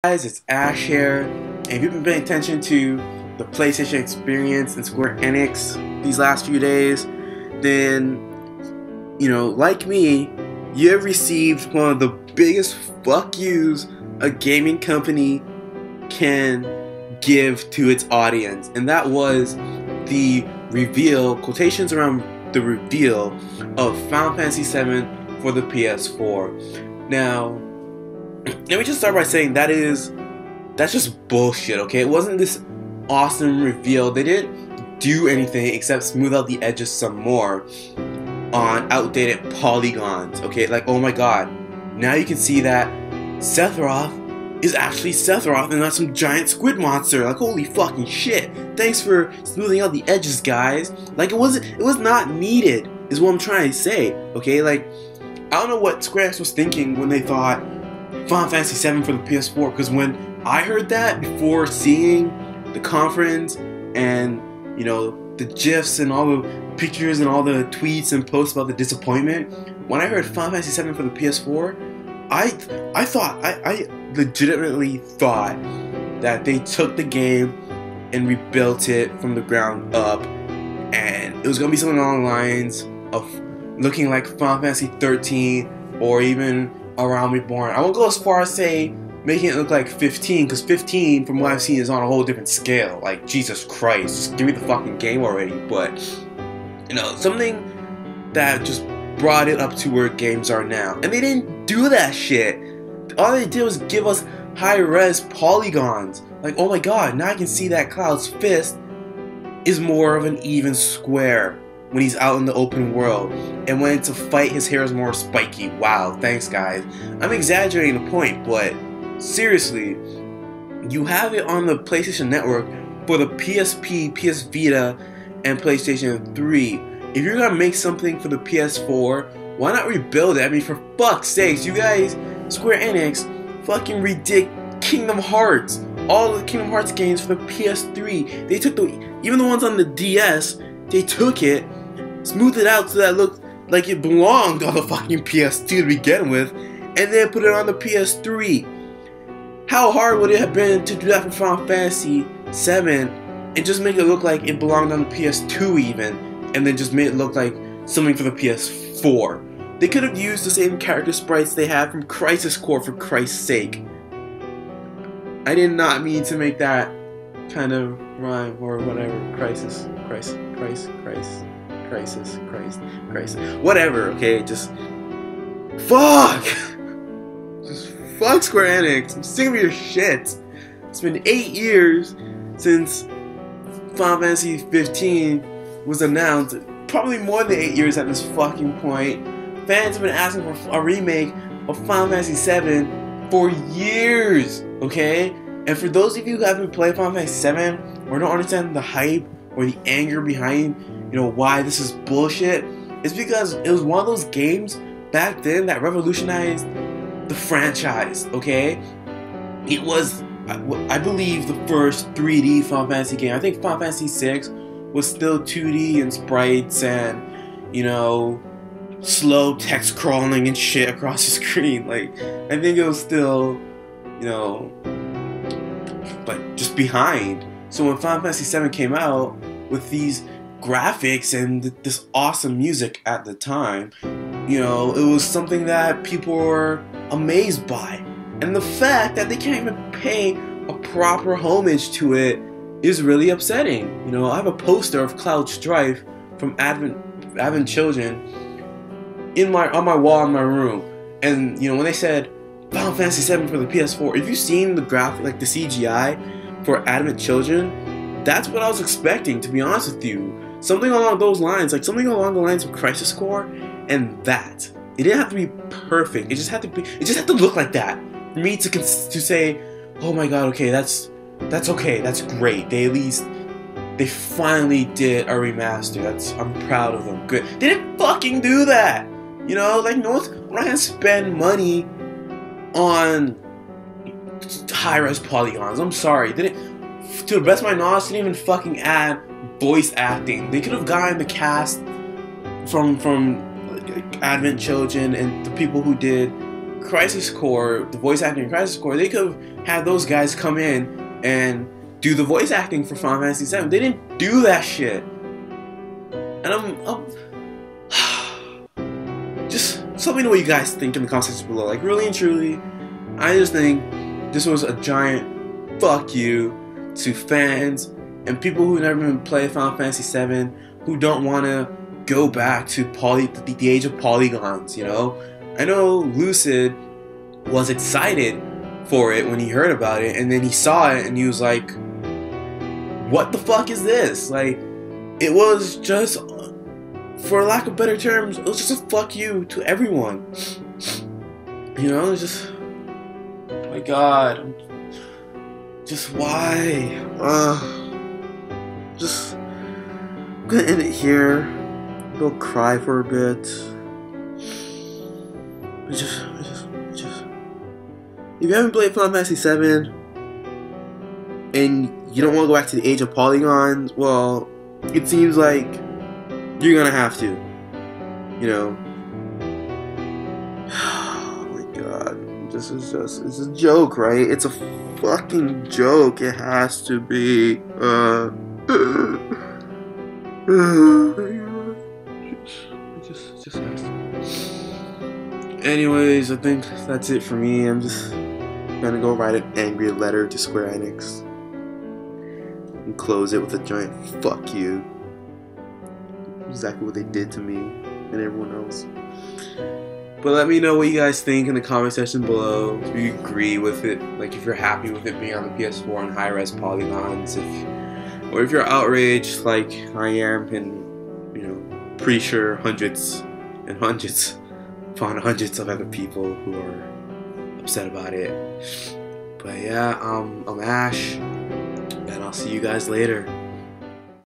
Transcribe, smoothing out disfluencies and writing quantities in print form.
Guys, it's Ash here, and if you've been paying attention to the PlayStation experience and Square Enix these last few days, then, like me, you have received one of the biggest fuck yous a gaming company can give to its audience, and that was the reveal, quotations around the reveal of Final Fantasy VII for the PS4. Now, let me just start by saying that's just bullshit, okay? It wasn't this awesome reveal. They didn't do anything except smooth out the edges some more on outdated polygons, okay? Like, oh my god, now you can see that Sephiroth is actually Sephiroth and not some giant squid monster. Like, holy fucking shit. Thanks for smoothing out the edges, guys. Like, it was not needed, is what I'm trying to say, okay? Like, I don't know what Square Enix was thinking when they thought Final Fantasy VII for the PS4, because when I heard that before seeing the conference and, the GIFs and all the pictures and all the tweets and posts about the disappointment, when I heard Final Fantasy VII for the PS4, I legitimately thought that they took the game and rebuilt it from the ground up, and it was going to be something along the lines of looking like Final Fantasy 13 or even Around Reborn. I won't go as far as say making it look like 15, because 15 from what I've seen is on a whole different scale. Like, Jesus Christ, just give me the fucking game already. But something that just brought it up to where games are now, and they didn't do that shit. All they did was give us high-res polygons. Like, oh my god, now I can see that Cloud's fist is more of an even square when he's out in the open world, and when it's a fight, his hair is more spiky. Wow, thanks guys. I'm exaggerating the point, but seriously, you have it on the PlayStation Network for the PSP, PS Vita, and PlayStation 3. If you're gonna make something for the PS4, why not rebuild it? I mean, for fuck's sakes, you guys, Square Enix, fucking redid Kingdom Hearts. All the Kingdom Hearts games for the PS3. They took even the ones on the DS, they took it, smoothed it out so that it looked like it belonged on the fucking PS2 to begin with, and then put it on the PS3. How hard would it have been to do that for Final Fantasy VII and just make it look like it belonged on the PS2 even, and then just made it look like something for the PS4? They could have used the same character sprites they had from Crisis Core, for Christ's sake. I did not mean to make that kind of rhyme or whatever. Crisis, whatever, okay? Just fuck! Just fuck Square Enix. I'm sick of your shit. It's been 8 years since Final Fantasy 15 was announced. Probably more than 8 years at this fucking point. Fans have been asking for a remake of Final Fantasy VII for years, okay? And for those of you who haven't played Final Fantasy VII or don't understand the hype or the anger behind, why this is bullshit, it's because it was one of those games back then that revolutionized the franchise, okay? It was, I believe, the first 3D Final Fantasy game. I think Final Fantasy VI was still 2D and sprites and, slow text crawling and shit across the screen. Like, I think it was still, like, just behind. So when Final Fantasy VII came out with these graphics and this awesome music at the time, it was something that people were amazed by. And the fact that they can't even pay a proper homage to it is really upsetting. I have a poster of Cloud Strife from Advent Children on my wall in my room. And when they said Final Fantasy VII for the PS4, if you've seen the graphic, like the CGI for Advent Children, that's what I was expecting, to be honest with you. Something along those lines, like something along the lines of Crisis Core, and that. It didn't have to be perfect. It just had to look like that for me to say, oh my god, okay, that's okay, that's great. They finally did a remaster. I'm proud of them. Good. They didn't fucking do that. Like, no one's, I'm not gonna spend money on high-res polygons. I'm sorry. To the best of my knowledge, they didn't even fucking add voice acting. They could have gotten the cast from Advent Children and the people who did Crisis Core, the voice acting in Crisis Core, they could have had those guys come in and do the voice acting for Final Fantasy VII. They didn't do that shit. And just let me know what you guys think in the comment section below. Like, really and truly, I just think this was a giant fuck you to fans and people who never even played Final Fantasy VII, who don't want to go back to the age of polygons, you know? I know Lucid was excited for it when he heard about it, and then he saw it and he was like, what the fuck is this? Like, it was just, for lack of better terms, it was just a fuck you to everyone. You know, it's just, oh my god, just why? Just, I'm gonna end it here. Go cry for a bit. Just, if you haven't played Final Fantasy VII and you don't want to go back to the age of polygons, well, it seems like you're gonna have to. You know. Oh my god. This is just, it's a joke, right? It's a fucking joke. It has to be. It just has to. Anyways, I think that's it for me. I'm just gonna go write an angry letter to Square Enix and close it with a giant fuck you. Exactly what they did to me and everyone else. But let me know what you guys think in the comment section below. If you agree with it, like if you're happy with it being on the PS4 and high-res polygons, or if you're outraged like I am, and you know, pretty sure hundreds and hundreds upon hundreds of other people who are upset about it. But yeah, I'm Ash, and I'll see you guys later.